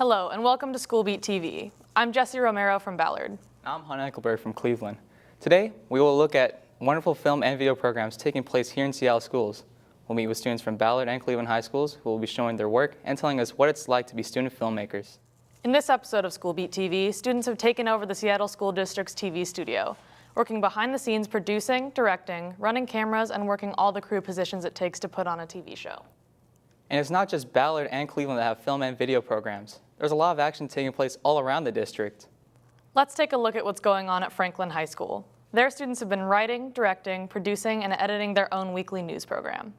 Hello, and welcome to School Beat TV. I'm Jesse Romero from Ballard. I'm Hunter Eichelberg from Cleveland. Today, we will look at wonderful film and video programs taking place here in Seattle schools. We'll meet with students from Ballard and Cleveland high schools who will be showing their work and telling us what it's like to be student filmmakers. In this episode of School Beat TV, students have taken over the Seattle School District's TV studio, working behind the scenes producing, directing, running cameras, and working all the crew positions it takes to put on a TV show. And it's not just Ballard and Cleveland that have film and video programs. There's a lot of action taking place all around the district. Let's take a look at what's going on at Franklin High School. Their students have been writing, directing, producing, and editing their own weekly news program.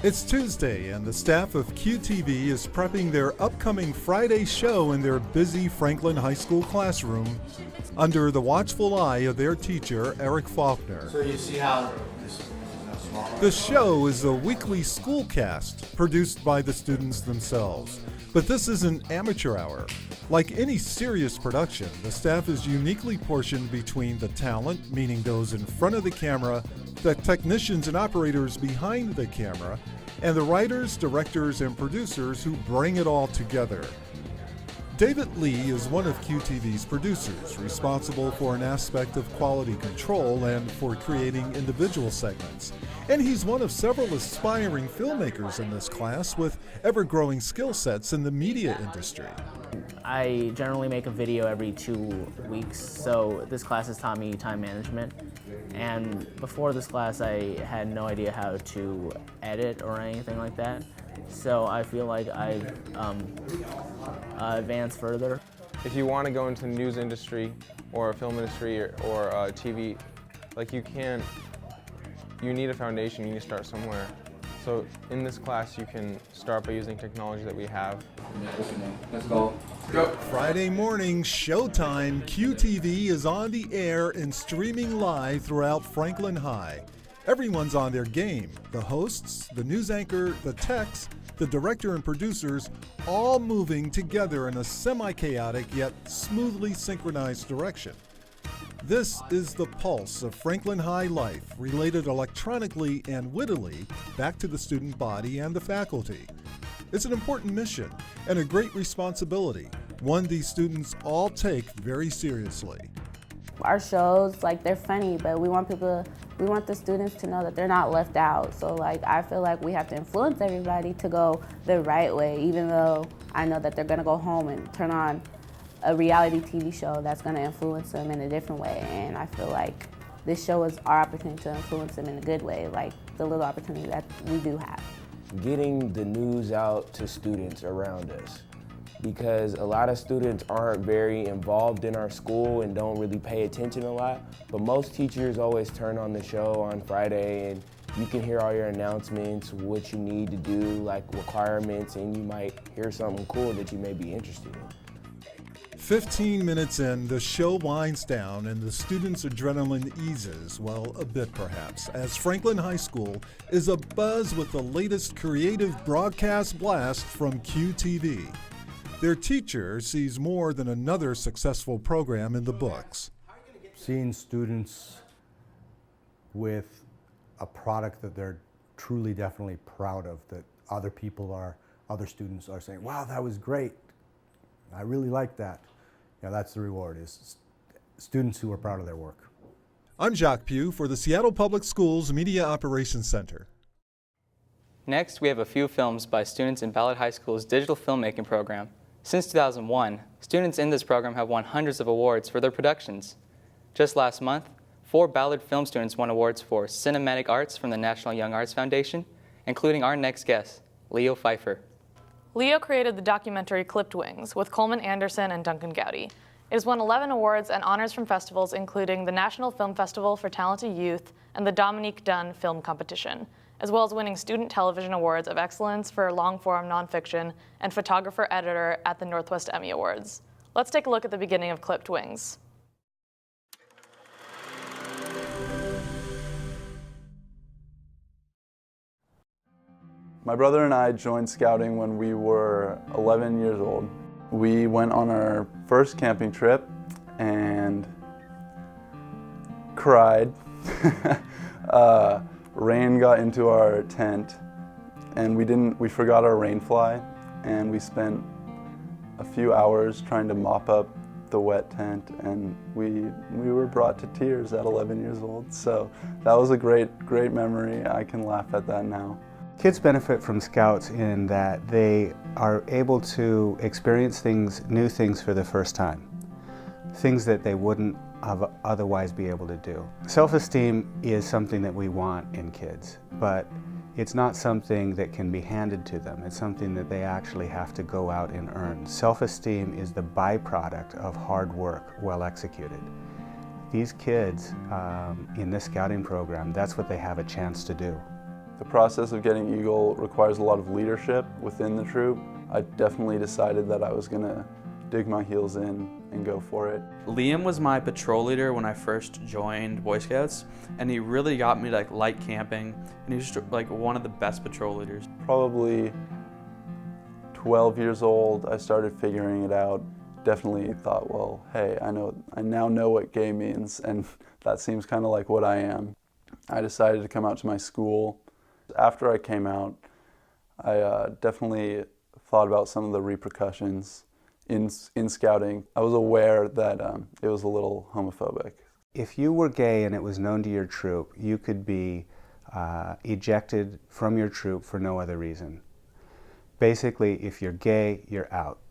It's Tuesday, and the staff of QTV is prepping their upcoming Friday show in their busy Franklin High School classroom under the watchful eye of their teacher, Eric Faulkner. So you see how The show is a weekly school cast produced by the students themselves. But this is an amateur hour. Like any serious production, the staff is uniquely portioned between the talent, meaning those in front of the camera, the technicians and operators behind the camera, and the writers, directors, and producers who bring it all together. David Lee is one of QTV's producers, responsible for an aspect of quality control and for creating individual segments. And he's one of several aspiring filmmakers in this class with ever-growing skill sets in the media industry. I generally make a video every 2 weeks, so this class has taught me time management. And before this class, I had no idea how to edit or anything like that. So I feel like I've advanced further. If you want to go into the news industry or film industry or TV, like you need a foundation, you need to start somewhere. So in this class, you can start by using technology that we have. let's go. Friday morning, showtime, QTV is on the air and streaming live throughout Franklin High. Everyone's on their game. The hosts, the news anchor, the techs, the director and producers, all moving together in a semi-chaotic yet smoothly synchronized direction. This is the pulse of Franklin High life, related electronically and wittily back to the student body and the faculty. It's an important mission and a great responsibility, one these students all take very seriously. Our shows, they're funny, but we want the students to know that they're not left out. So I feel like we have to influence everybody to go the right way, even though I know that they're gonna go home and turn on a reality TV show that's gonna influence them in a different way. And I feel like this show is our opportunity to influence them in a good way, like the little opportunity that we do have. Getting the news out to students around us, because a lot of students aren't very involved in our school and don't really pay attention a lot. But most teachers always turn on the show on Friday and you can hear all your announcements, what you need to do, like requirements, and you might hear something cool that you may be interested in. 15 minutes in, the show winds down and the students' adrenaline eases, well, a bit perhaps, as Franklin High School is abuzz with the latest creative broadcast blast from QTV. Their teacher sees more than another successful program in the books. Seeing students with a product that they're truly definitely proud of, that other students are saying, wow, that was great. I really like that. That's the reward, is students who are proud of their work. I'm Jacques Pugh for the Seattle Public Schools Media Operations Center. Next, we have a few films by students in Ballard High School's digital filmmaking program. Since 2001, students in this program have won hundreds of awards for their productions. Just last month, 4 Ballard film students won awards for cinematic arts from the National Young Arts Foundation, including our next guest, Leo Pfeiffer. Leo created the documentary Clipped Wings with Coleman Anderson and Duncan Gowdy. It has won 11 awards and honors from festivals including the National Film Festival for Talented Youth and the Dominique Dunn Film Competition, as well as winning Student Television Awards of Excellence for Long-Form Nonfiction and Photographer-Editor at the Northwest Emmy Awards. Let's take a look at the beginning of Clipped Wings. My brother and I joined Scouting when we were 11 years old. We went on our first camping trip and cried. Rain got into our tent and we forgot our rain fly, and we spent a few hours trying to mop up the wet tent, and we were brought to tears at 11 years old. So that was a great memory. I can laugh at that now. Kids benefit from Scouts in that they are able to experience new things for the first time, things that they wouldn't otherwise be able to do. Self-esteem is something that we want in kids, but it's not something that can be handed to them. It's something that they actually have to go out and earn. Self-esteem is the byproduct of hard work well executed. These kids in this Scouting program, that's what they have a chance to do. The process of getting Eagle requires a lot of leadership within the troop. I definitely decided that I was going to dig my heels in and go for it. Liam was my patrol leader when I first joined Boy Scouts, and he really got me to like camping, and he was just like one of the best patrol leaders. Probably 12 years old, I started figuring it out. Definitely thought, well, hey, I now know what gay means, and that seems kind of like what I am. I decided to come out to my school. After I came out, I definitely thought about some of the repercussions in Scouting. I was aware that it was a little homophobic. If you were gay and it was known to your troop, you could be ejected from your troop for no other reason. Basically, if you're gay, you're out.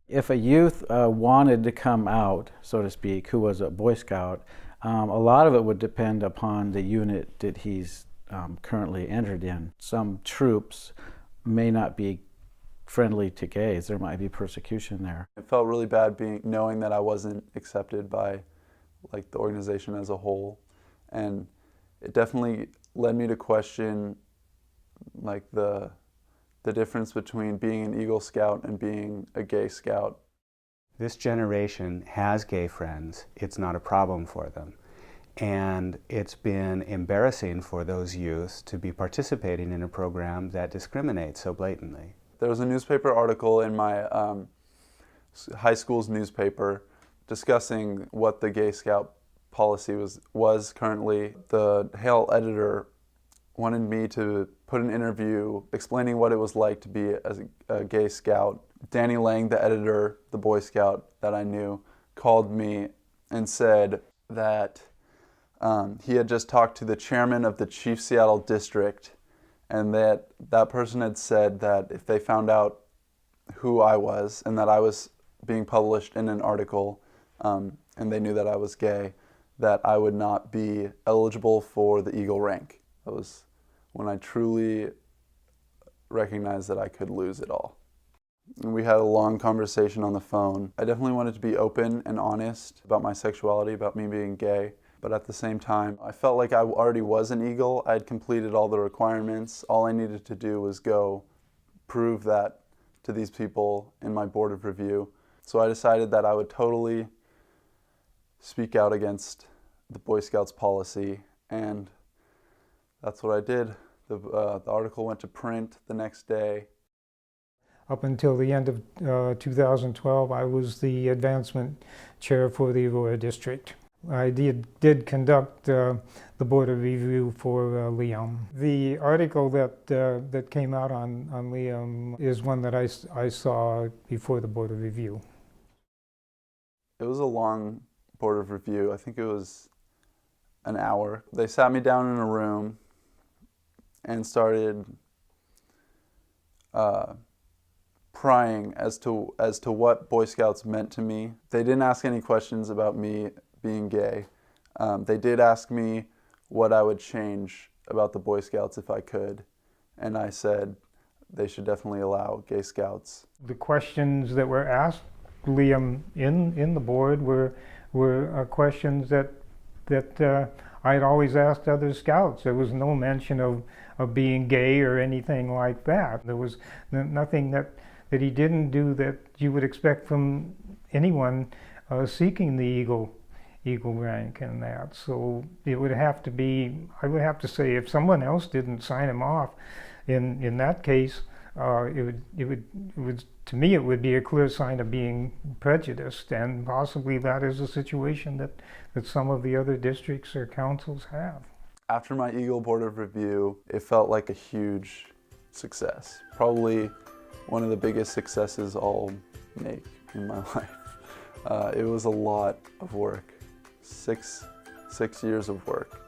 If a youth wanted to come out, so to speak, who was a Boy Scout, a lot of it would depend upon the unit that he's currently entered in. Some troops may not be friendly to gays. There might be persecution there. It felt really bad knowing that I wasn't accepted by the organization as a whole, and it definitely led me to question the difference between being an Eagle Scout and being a gay Scout. This generation has gay friends. It's not a problem for them. And it's been embarrassing for those youth to be participating in a program that discriminates so blatantly. There was a newspaper article in my high school's newspaper discussing what the Gay Scout policy was currently. The Hale editor wanted me to put an interview explaining what it was like to be a gay Scout. Danny Lang, the editor, the Boy Scout that I knew, called me and said that he had just talked to the chairman of the Chief Seattle District, and that person had said that if they found out who I was and that I was being published in an article and they knew that I was gay, that I would not be eligible for the Eagle rank. That was when I truly recognized that I could lose it all. And we had a long conversation on the phone. I definitely wanted to be open and honest about my sexuality, about me being gay. But at the same time, I felt like I already was an Eagle. I had completed all the requirements. All I needed to do was go prove that to these people in my board of review. So I decided that I would totally speak out against the Boy Scouts policy, and that's what I did. The article went to print the next day. Up until the end of 2012, I was the advancement chair for the Aurora District. I did conduct the board of review for Liam. The article that came out on Liam is one that I saw before the board of review. It was a long board of review. I think it was an hour. They sat me down in a room and started prying as to what Boy Scouts meant to me. They didn't ask any questions about me being gay. They did ask me what I would change about the Boy Scouts if I could, and I said they should definitely allow gay Scouts. The questions that were asked Liam in the board were questions that I had always asked other Scouts. There was no mention of being gay or anything like that. There was nothing that he didn't do that you would expect from anyone seeking the Eagle. Eagle rank and that. So it would have to be, I would have to say, if someone else didn't sign him off, in that case, it would, to me, it would be a clear sign of being prejudiced, and possibly that is a situation that some of the other districts or councils have. After my Eagle Board of Review, it felt like a huge success. Probably one of the biggest successes I'll make in my life. It was a lot of work, six years of work.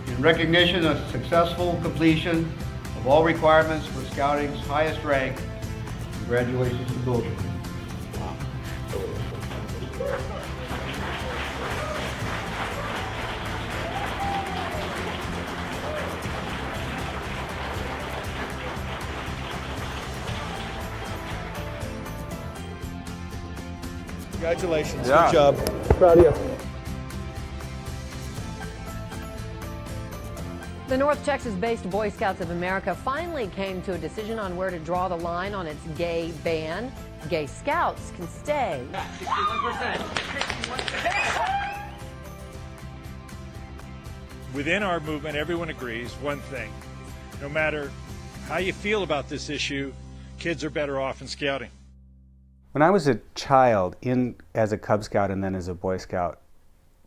In recognition of successful completion of all requirements for Scouting's highest rank, congratulations to both of you. Congratulations, Yeah. good job. Proud of you. The North Texas-based Boy Scouts of America finally came to a decision on where to draw the line on its gay ban. Gay Scouts can stay. 61%. Within our movement, everyone agrees one thing. No matter how you feel about this issue, kids are better off in scouting. When I was a child, as a Cub Scout and then as a Boy Scout,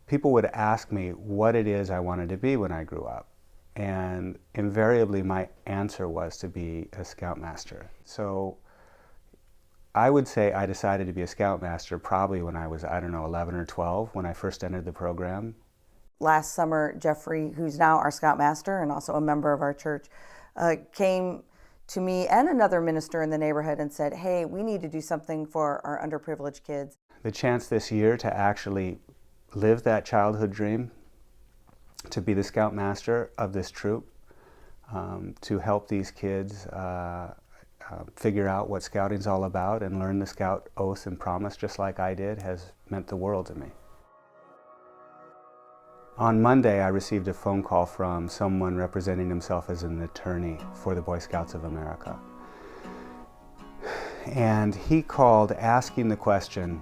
people would ask me what it is I wanted to be when I grew up. And invariably my answer was to be a Scoutmaster. So I would say I decided to be a Scoutmaster probably when I was, 11 or 12, when I first entered the program. Last summer, Jeffrey, who's now our Scoutmaster and also a member of our church, came to me and another minister in the neighborhood and said, hey, we need to do something for our underprivileged kids. The chance this year to actually live that childhood dream, to be the Scoutmaster of this troop, to help these kids figure out what scouting's all about and learn the Scout oath and promise just like I did, has meant the world to me. On Monday, I received a phone call from someone representing himself as an attorney for the Boy Scouts of America. And he called asking the question,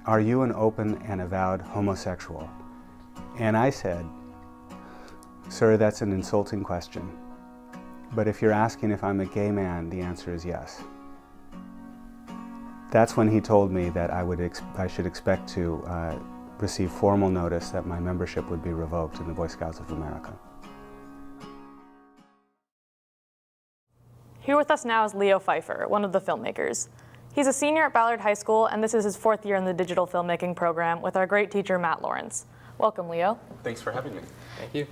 are you an open and avowed homosexual? And I said, sir, that's an insulting question. But if you're asking if I'm a gay man, the answer is yes. That's when he told me that I should expect to receive formal notice that my membership would be revoked in the Boy Scouts of America. Here with us now is Leo Pfeiffer, one of the filmmakers. He's a senior at Ballard High School, and this is his 4th year in the digital filmmaking program with our great teacher, Matt Lawrence. Welcome, Leo. Thanks for having me. Thank you.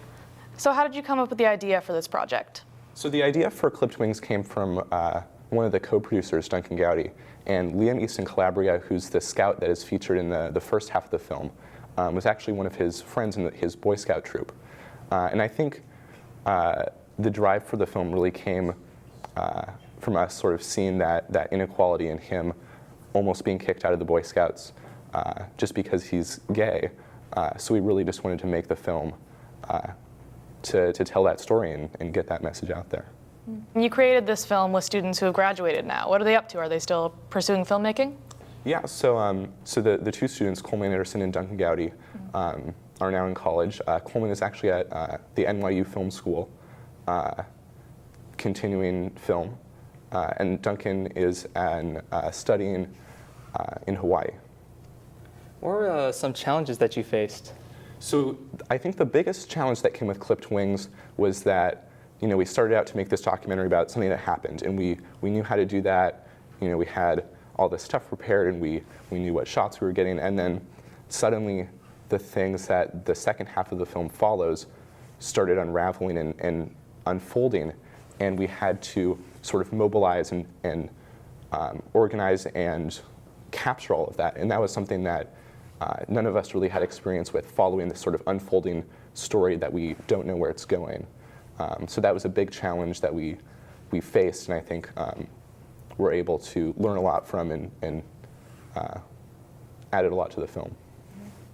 So how did you come up with the idea for this project? So the idea for Clipped Wings came from one of the co-producers, Duncan Gowdy, and Liam Easton Calabria, who's the scout that is featured in the first half of the film, was actually one of his friends in his Boy Scout troop. And I think the drive for the film really came from us sort of seeing that inequality in him almost being kicked out of the Boy Scouts just because he's gay. So we really just wanted to make the film to tell that story and get that message out there. You created this film with students who have graduated now. What are they up to? Are they still pursuing filmmaking? Yeah, so the two students, Coleman Anderson and Duncan Gowdy, are now in college. Coleman is actually at the NYU Film School, continuing film, and Duncan is studying in Hawaii. What were some challenges that you faced? So I think the biggest challenge that came with Clipped Wings was that, we started out to make this documentary about something that happened, and we knew how to do that. We had all this stuff prepared, and we knew what shots we were getting, and then suddenly the things that the second half of the film follows started unraveling and unfolding, and we had to sort of mobilize and organize and capture all of that, and that was something that none of us really had experience with following this sort of unfolding story that we don't know where it's going. So that was a big challenge that we faced, and I think we're able to learn a lot from and added a lot to the film.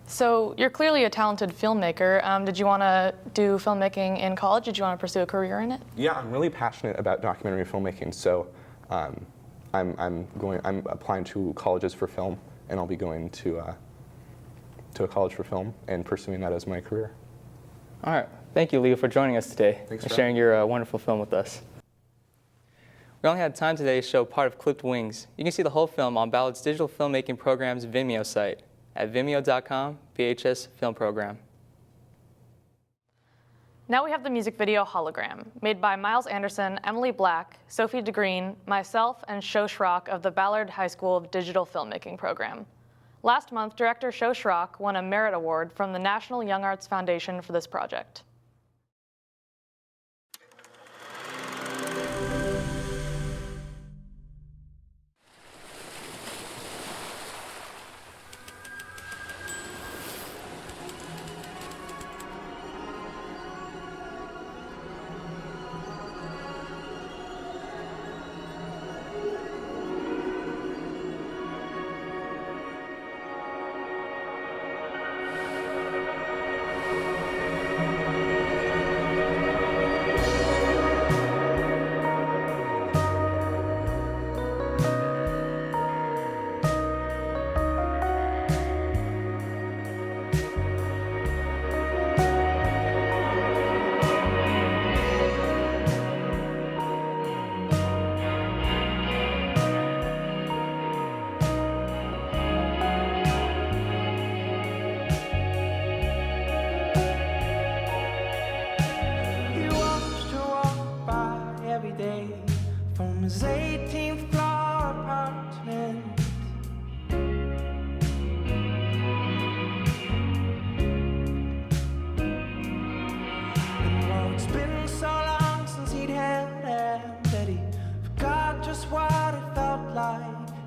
So you're clearly a talented filmmaker. Did you want to do filmmaking in college? Did you want to pursue a career in it? Yeah, I'm really passionate about documentary filmmaking, so I'm applying to colleges for film, and I'll be going to a college for film and pursuing that as my career. All right. Thank you, Leo, for joining us today and sharing your wonderful film with us. We only had time today to show part of Clipped Wings. You can see the whole film on Ballard's digital filmmaking program's Vimeo site at vimeo.com, VHS Film Program. Now we have the music video Hologram, made by Miles Anderson, Emily Black, Sophie DeGreen, myself, and Sho Schrock of the Ballard High School of Digital Filmmaking program. Last month, director Sho Schrock won a Merit Award from the National Young Arts Foundation for this project.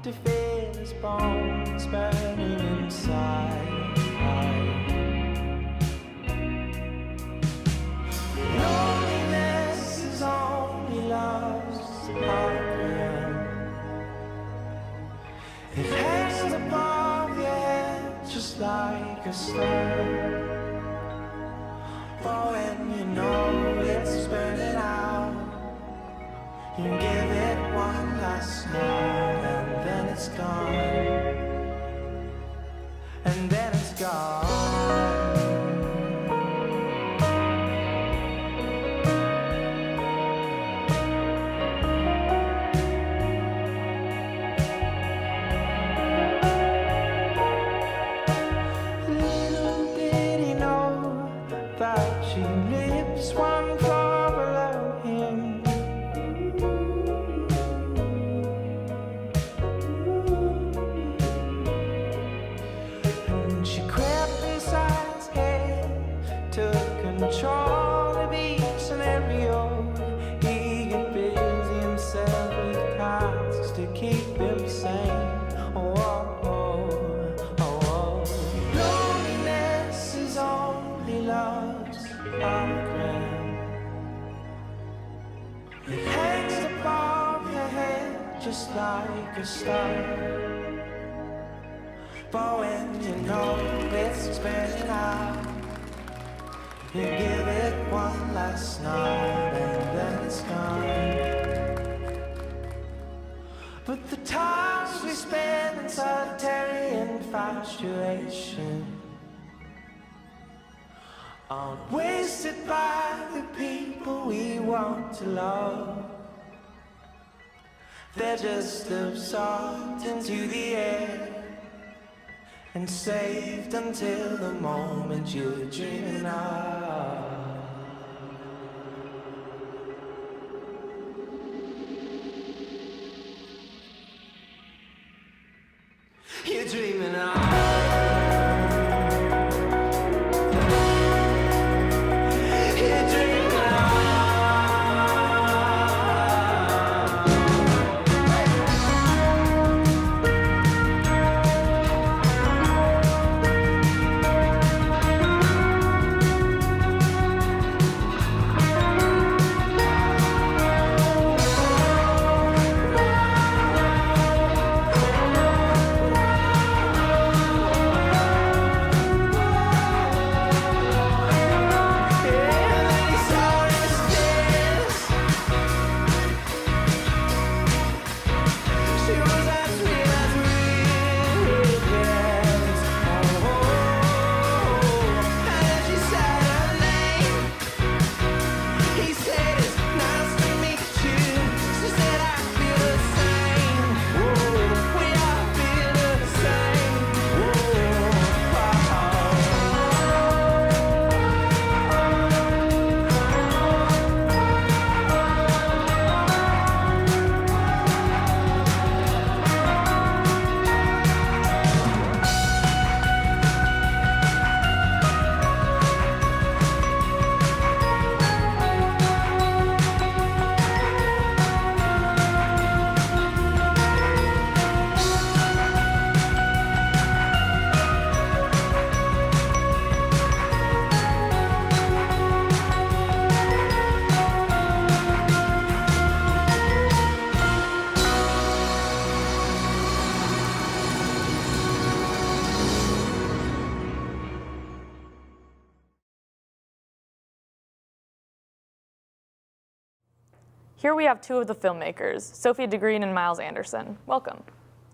To feel his bones burning inside. Loneliness is only love's hologram. It hangs above your head just like a star. But when you know it's burning out, you give it one last night, and then it's gone, and then it's gone. Little did he know that she lives one floor below him. Control the beat scenario. He get busy himself with tasks to keep him sane. Loneliness is only love's hologram. It hangs above your head just like a star. But when you know it's burning out, you give it one last night, and then it's gone. But the times we spend in solitary infatuation aren't wasted by the people we want to love. They're just absorbed into the air and saved until the moment you're dreaming of. You're dreaming of. Here we have two of the filmmakers, Sophie DeGreen and Miles Anderson. Welcome.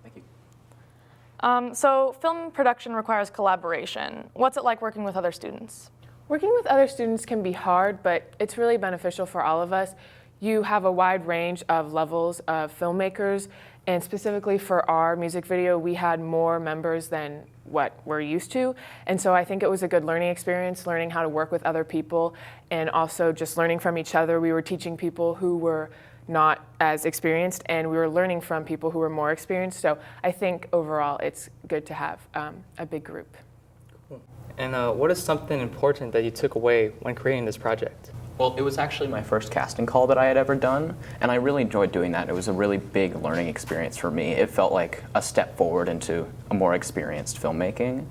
Thank you. So film production requires collaboration. What's it like working with other students? Working with other students can be hard, but it's really beneficial for all of us. You have a wide range of levels of filmmakers, and specifically for our music video, we had more members than what we're used to. And so I think it was a good learning experience, learning how to work with other people, and also just learning from each other. We were teaching people who were not as experienced, and we were learning from people who were more experienced. So I think overall it's good to have a big group. Cool. And what is something important that you took away when creating this project? Well, it was actually my first casting call that I had ever done, and I really enjoyed doing that. It was a really big learning experience for me. It felt like a step forward into a more experienced filmmaking.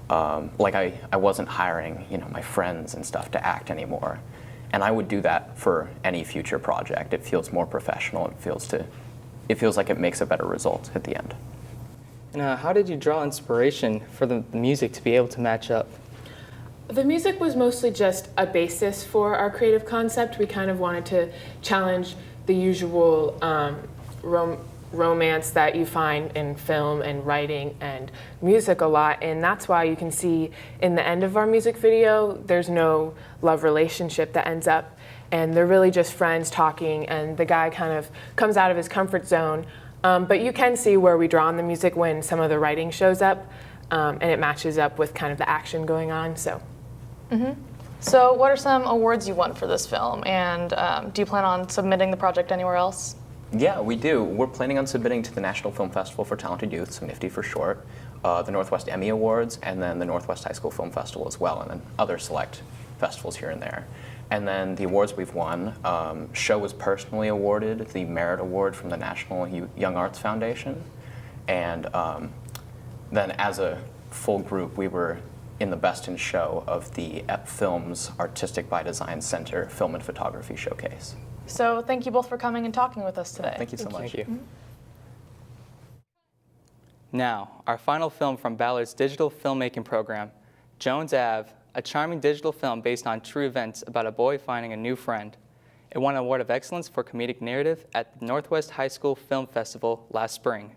Like I wasn't hiring, my friends and stuff to act anymore. And I would do that for any future project. It feels more professional. It feels like it makes a better result at the end. And how did you draw inspiration for the music to be able to match up? The music was mostly just a basis for our creative concept. We kind of wanted to challenge the usual romance that you find in film and writing and music a lot, and that's why you can see in the end of our music video there's no love relationship that ends up, and they're really just friends talking, and the guy kind of comes out of his comfort zone, but you can see where we draw on the music when some of the writing shows up, and it matches up with kind of the action going on. So what are some awards you won for this film, and do you plan on submitting the project anywhere else? Yeah, we do. We're planning on submitting to the National Film Festival for Talented Youth, so NIFTY for short, the Northwest Emmy Awards, and then the Northwest High School Film Festival as well, and then other select festivals here and there. And then the awards we've won, Show was personally awarded the Merit Award from the National Young Arts Foundation, and then as a full group, we were in the Best in Show of the EP Films Artistic by Design Center Film and Photography Showcase. So thank you both for coming and talking with us today. Thank you so much. Thank you. Now, our final film from Ballard's digital filmmaking program, Jones Ave, a charming digital film based on true events about a boy finding a new friend. It won an Award of Excellence for Comedic Narrative at the Northwest High School Film Festival last spring.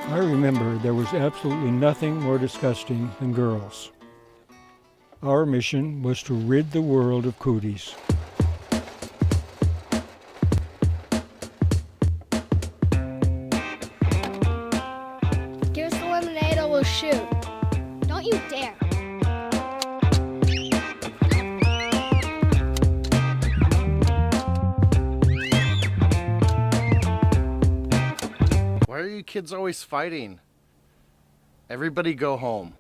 I remember there was absolutely nothing more disgusting than girls. Our mission was to rid the world of cooties. Give us the lemonade or we'll shoot. Don't you dare. Why are you kids always fighting? Everybody go home.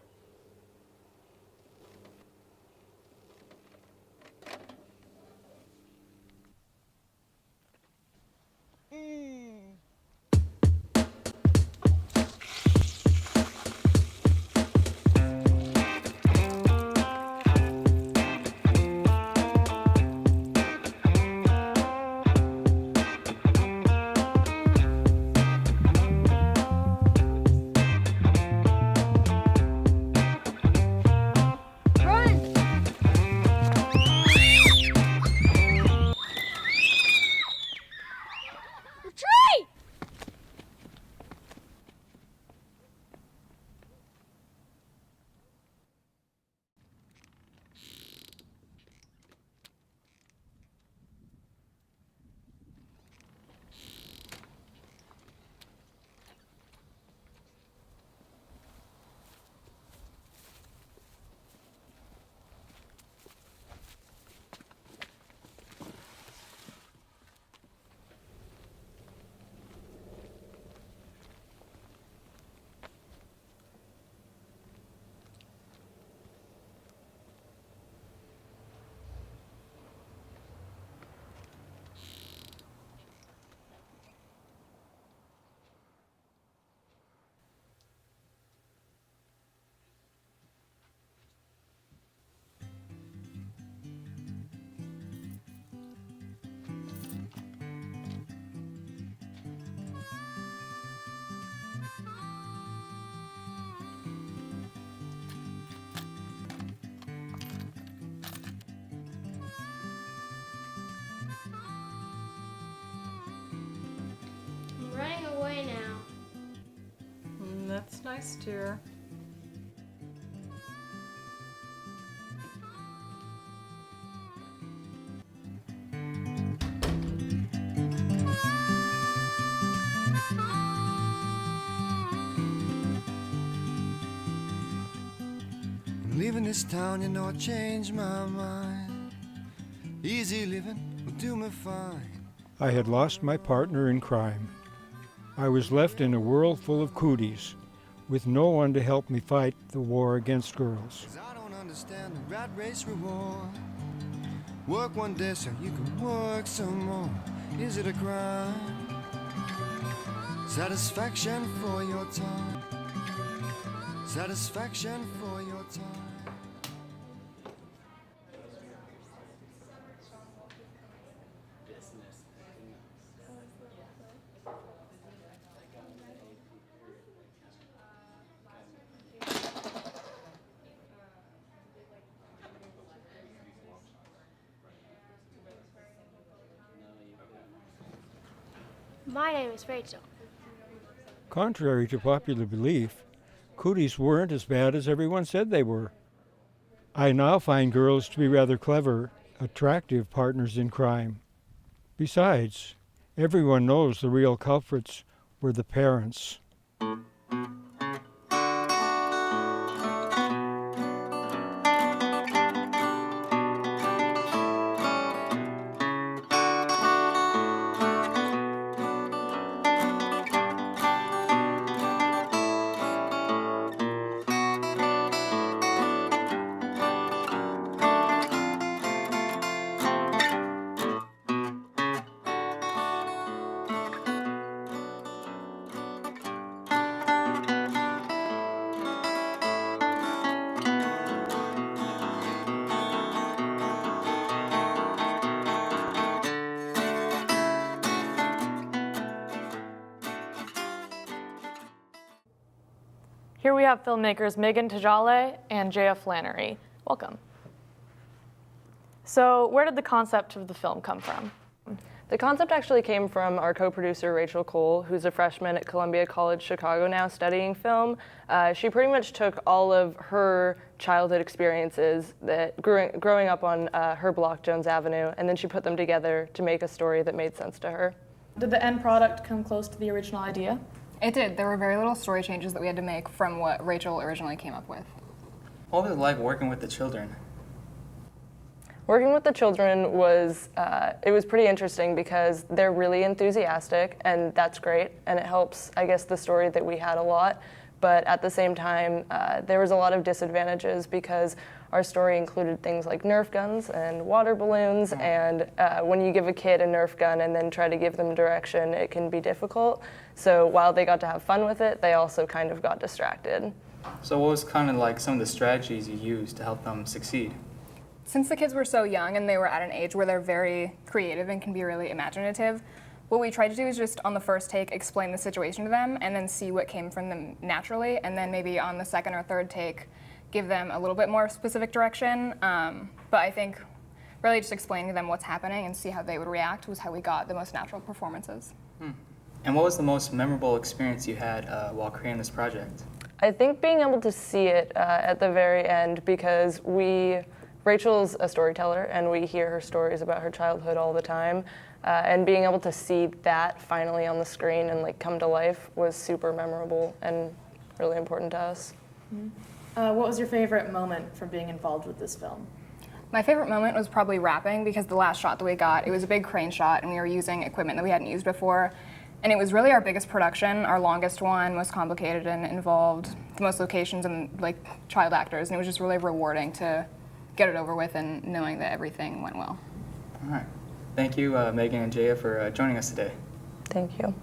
nice, dear. Leaving this town, you know, I changed my mind. Easy living will do me fine. I had lost my partner in crime. I was left in a world full of cooties, with no one to help me fight the war against girls. I don't understand the rat race reward. Work one day so you can work some more. Is it a crime? Satisfaction for your time. Satisfaction for your time. My name is Rachel. Contrary to popular belief, cooties weren't as bad as everyone said they were. I now find girls to be rather clever, attractive partners in crime. Besides, everyone knows the real culprits were the parents. Here we have filmmakers Megan Tajale and Jaya Flannery. Welcome. So where did the concept of the film come from? The concept actually came from our co-producer, Rachel Cole, who's a freshman at Columbia College Chicago now studying film. She pretty much took all of her childhood experiences that growing up on her block, Jones Avenue, and then she put them together to make a story that made sense to her. Did the end product come close to the original idea? It did. There were very little story changes that we had to make from what Rachel originally came up with. What was it like working with the children? Working with the children was, it was pretty interesting because they're really enthusiastic, and that's great, and it helps, I guess, the story that we had a lot. But at the same time, there was a lot of disadvantages because our story included things like Nerf guns and water balloons, and when you give a kid a Nerf gun and then try to give them direction, it can be difficult. So while they got to have fun with it, they also kind of got distracted. So what was kind of like some of the strategies you used to help them succeed? Since the kids were so young and they were at an age where they're very creative and can be really imaginative, what we tried to do is just on the first take explain the situation to them and then see what came from them naturally, and then maybe on the second or third take give them a little bit more specific direction. But I think really just explaining to them what's happening and see how they would react was how we got the most natural performances. And what was the most memorable experience you had while creating this project? I think being able to see it at the very end, because Rachel's a storyteller and we hear her stories about her childhood all the time, and being able to see that finally on the screen and like come to life was super memorable and really important to us. What was your favorite moment from being involved with this film? My favorite moment was probably wrapping, because the last shot that we got, it was a big crane shot and we were using equipment that we hadn't used before. And it was really our biggest production, our longest one, most complicated, and involved the most locations and like child actors. And it was just really rewarding to get it over with and knowing that everything went well. All right. Thank you, Megan and Jaya, for joining us today. Thank you.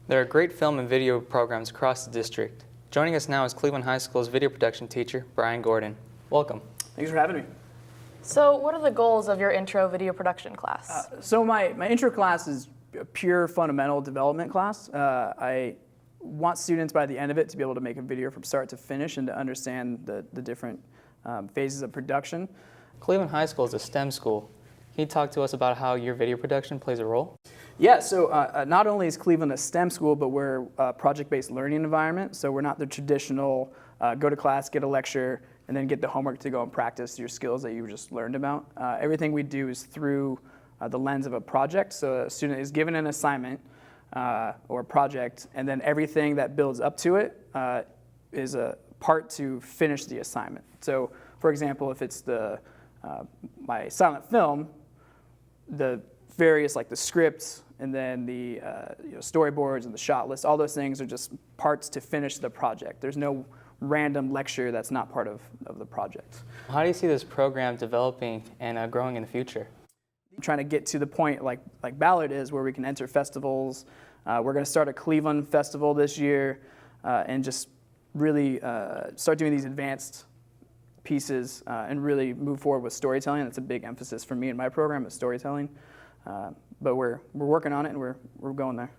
There are great film and video programs across the district. Joining us now is Cleveland High School's video production teacher, Brian Gordon. Welcome. Thanks for having me. So what are the goals of your intro video production class? So my intro class is a pure fundamental development class. I want students by the end of it to be able to make a video from start to finish and to understand the different phases of production. Cleveland High School is a STEM school. Can you talk to us about how your video production plays a role? Yeah, so not only is Cleveland a STEM school, but we're a project-based learning environment. So we're not the traditional go to class, get a lecture, and then get the homework to go and practice your skills that you just learned about. Everything we do is through the lens of a project. So a student is given an assignment or a project, and then everything that builds up to it is a part to finish the assignment. So for example, if it's my silent film, the various, like the scripts and then the storyboards and the shot list, all those things are just parts to finish the project. There's no random lecture that's not part of the project. How do you see this program developing and growing in the future? I'm trying to get to the point like Ballard is, where we can enter festivals. We're going to start a Cleveland festival this year and just really start doing these advanced pieces and really move forward with storytelling. That's a big emphasis for me in my program, is storytelling. But we're working on it, and we're going there.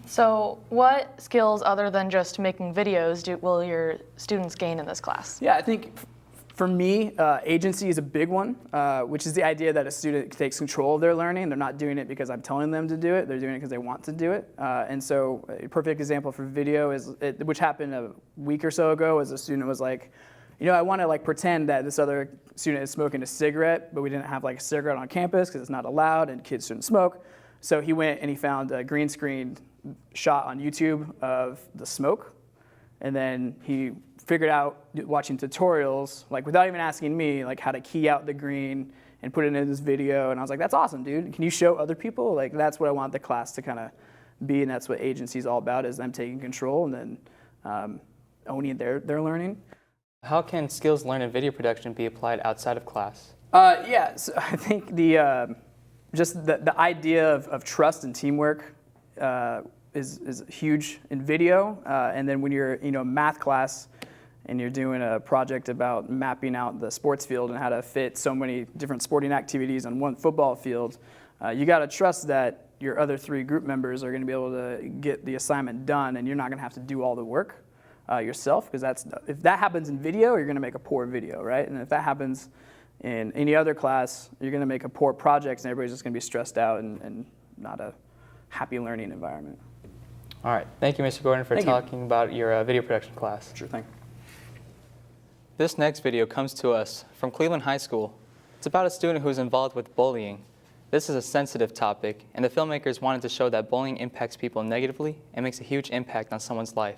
So what skills other than just making videos will your students gain in this class? Yeah, I think for me, agency is a big one, which is the idea that a student takes control of their learning. They're not doing it because I'm telling them to do it. They're doing it because they want to do it. And so a perfect example for video is, which happened a week or so ago, is a student was like, I want to like pretend that this other student is smoking a cigarette, but we didn't have like a cigarette on campus because it's not allowed and kids shouldn't smoke. So he went and he found a green screen shot on YouTube of the smoke. And then he figured out, watching tutorials, like without even asking me, like how to key out the green and put it in this video. And I was like, that's awesome, dude. Can you show other people? Like, that's what I want the class to kind of be, and that's what agency is all about, is them taking control and then owning their learning. How can skills learned in video production be applied outside of class? Yeah, so I think just the idea of trust and teamwork is huge in video. And then when you're math class and you're doing a project about mapping out the sports field and how to fit so many different sporting activities on one football field, you got to trust that your other 3 group members are going to be able to get the assignment done, and you're not going to have to do all the work yourself, because if that happens in video, you're going to make a poor video, right? And if that happens in any other class, you're going to make a poor project, and everybody's just going to be stressed out and not a happy learning environment. All right. Thank you, Mr. Gordon, for talking about your video production class. Sure thing. This next video comes to us from Cleveland High School. It's about a student who's involved with bullying. This is a sensitive topic, and the filmmakers wanted to show that bullying impacts people negatively and makes a huge impact on someone's life.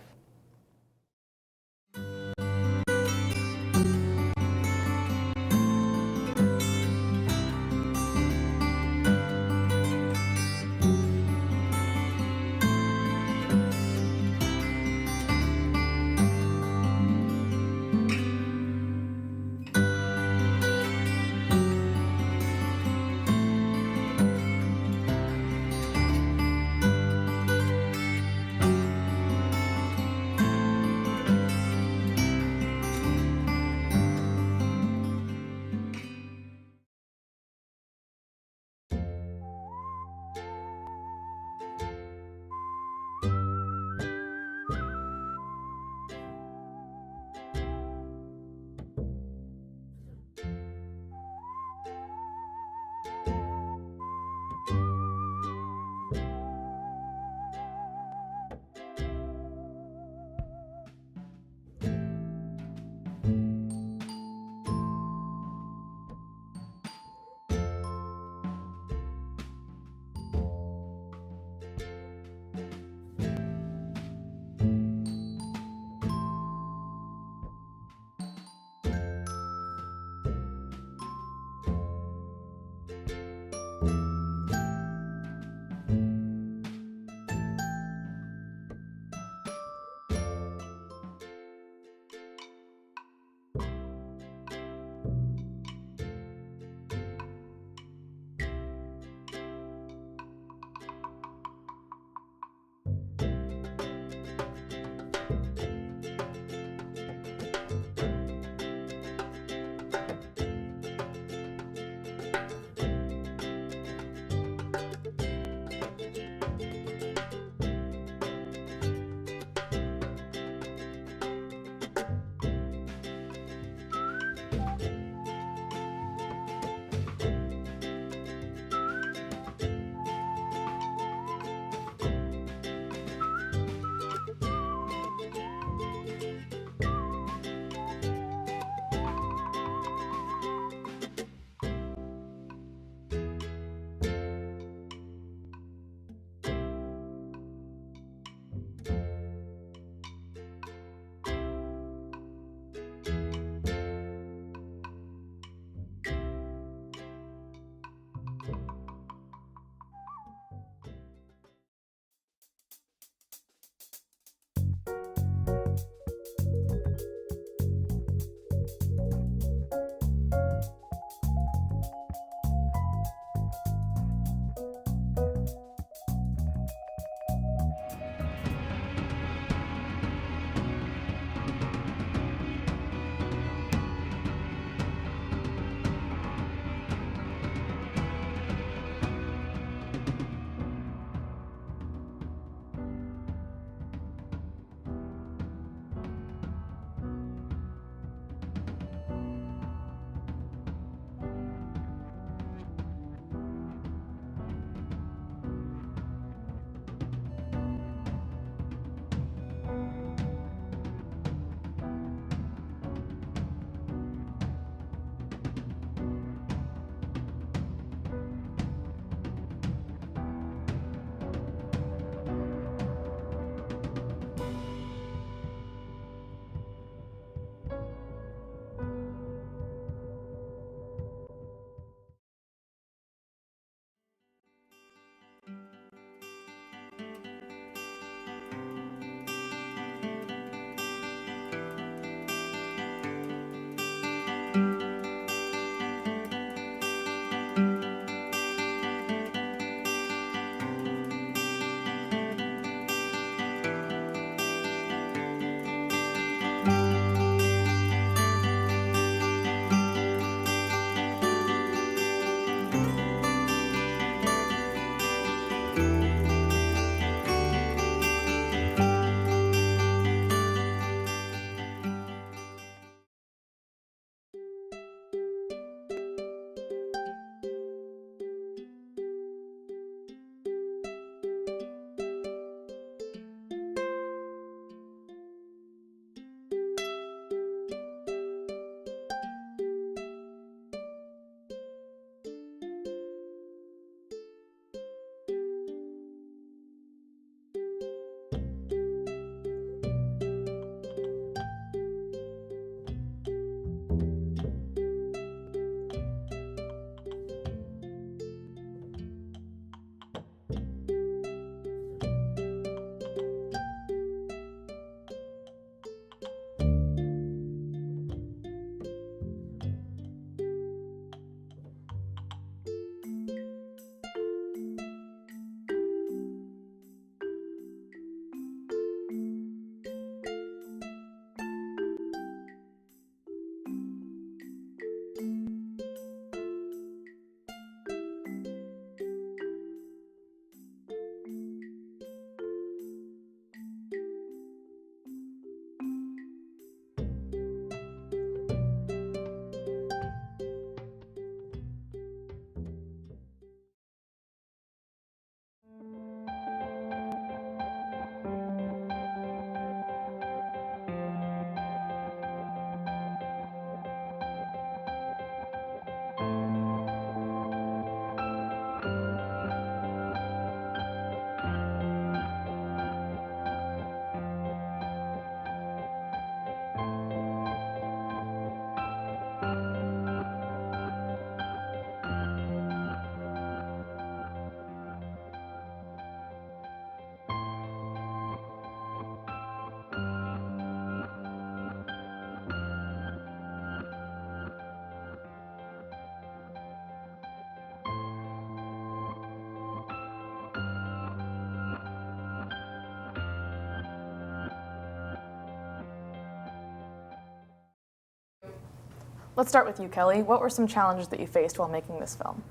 Let's start with you, Kelly. What were some challenges that you faced while making this film?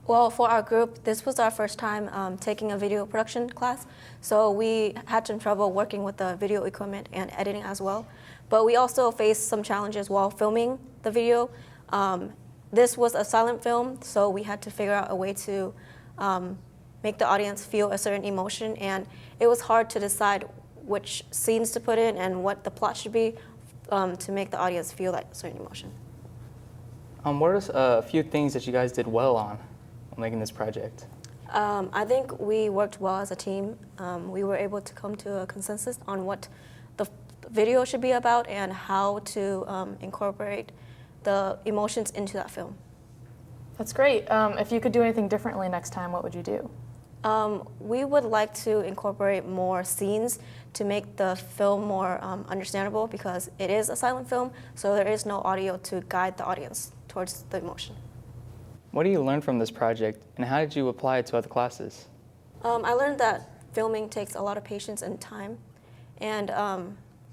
Well, for our group, this was our first time taking a video production class, so we had some trouble working with the video equipment and editing as well. But we also faced some challenges while filming the video. This was a silent film, so we had to figure out a way to make the audience feel a certain emotion, and it was hard to decide which scenes to put in and what the plot should be to make the audience feel that certain emotion. What are a few things that you guys did well on making this project? I think we worked well as a team. We were able to come to a consensus on what the video should be about and how to incorporate the emotions into that film. That's great. If you could do anything differently next time, what would you do? We would like to incorporate more scenes to make the film more understandable because it is a silent film, so there is no audio to guide the audience towards the emotion. What do you learn from this project, and how did you apply it to other classes? I learned that filming takes a lot of patience and time, and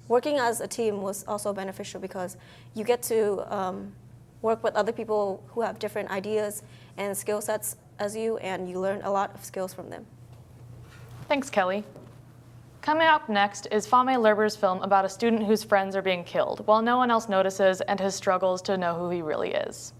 working as a team was also beneficial because you get to work with other people who have different ideas and skill sets as you, and you learn a lot of skills from them. Thanks, Kelly. Coming up next is Fame Lerber's film about a student whose friends are being killed, while no one else notices and his struggles to know who he really is.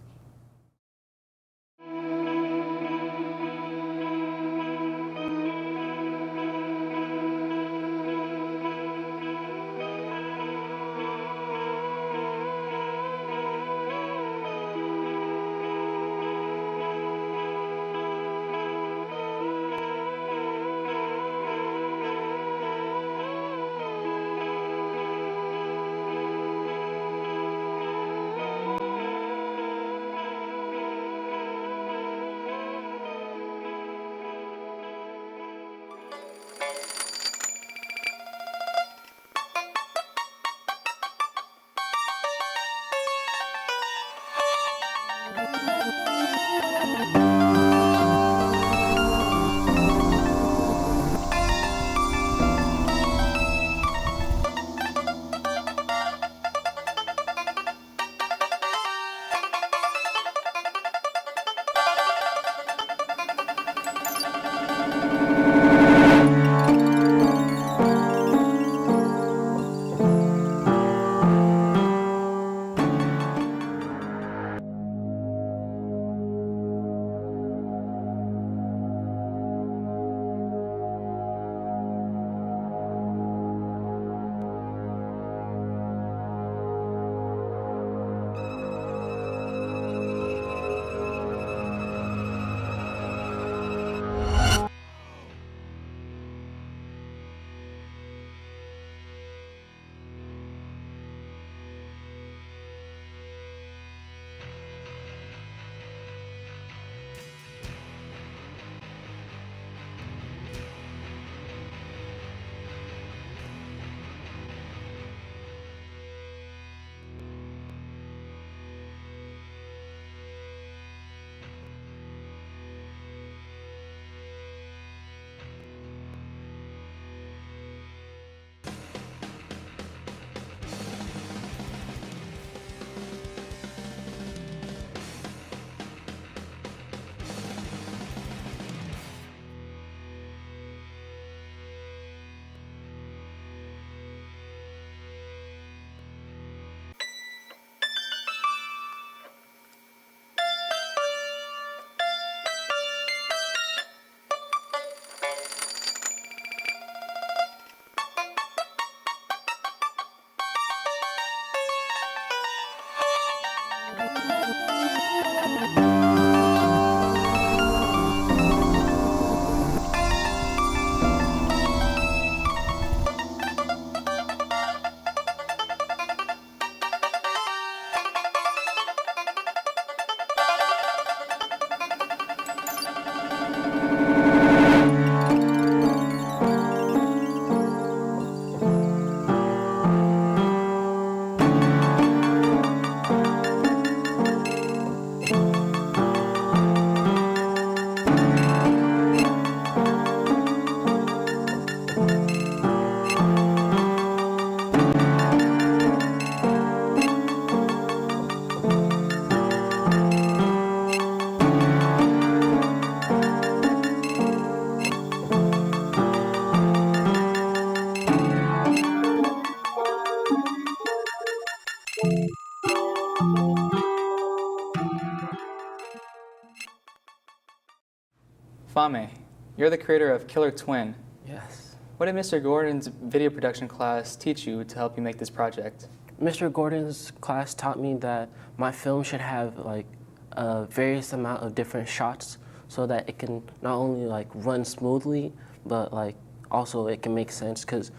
Fame, you're the creator of Killer Twin. Yes. What did Mr. Gordon's video production class teach you to help you make this project? Mr. Gordon's class taught me that my film should have like a various amount of different shots so that it can not only like run smoothly, but like also it can make sense. Because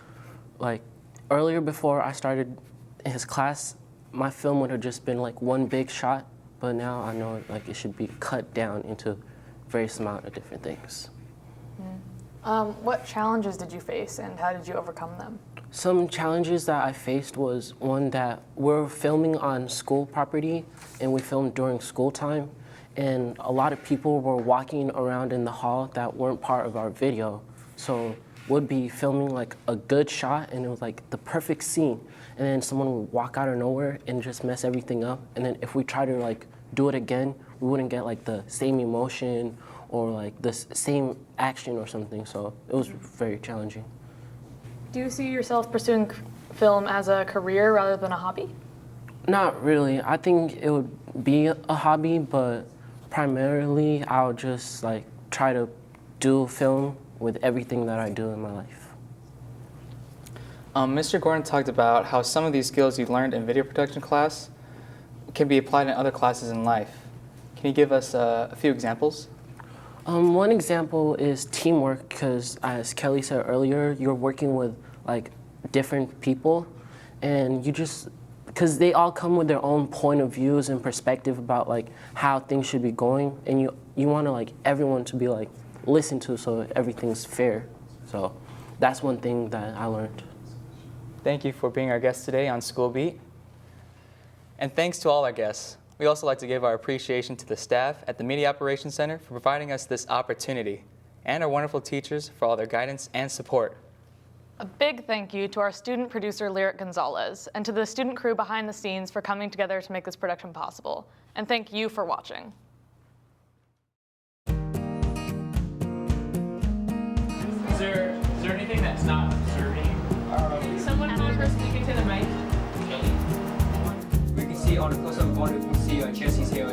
like earlier before I started in his class, my film would have just been like one big shot, but now I know like it should be cut down into various amount of different things. What challenges did you face and how did you overcome them? Some challenges that I faced was one that we're filming on school property and we filmed during school time, and a lot of people were walking around in the hall that weren't part of our video. So we'd be filming like a good shot and it was like the perfect scene, and then someone would walk out of nowhere and just mess everything up, and then if we try to like do it again, we wouldn't get like the same emotion or like the same action or something, so it was very challenging. Do you see yourself pursuing film as a career rather than a hobby? Not really. I think it would be a hobby, but primarily I'll just like try to do film with everything that I do in my life. Mr. Gordon talked about how some of these skills you learned in video production class can be applied in other classes in life. Can you give us a few examples? One example is teamwork, because as Kelly said earlier, you're working with like different people, and you just, because they all come with their own point of views and perspective about like how things should be going, and you want to like everyone to be like listened to so everything's fair. So that's one thing that I learned. Thank you for being our guest today on School Beat. And thanks to all our guests. We'd also like to give our appreciation to the staff at the Media Operations Center for providing us this opportunity, and our wonderful teachers for all their guidance and support. A big thank you to our student producer, Lyric Gonzalez, and to the student crew behind the scenes for coming together to make this production possible. And thank you for watching. Is there anything that's not serving? Someone remember speaking to the mic? We can see on the close-up one, we can see Jesse's here.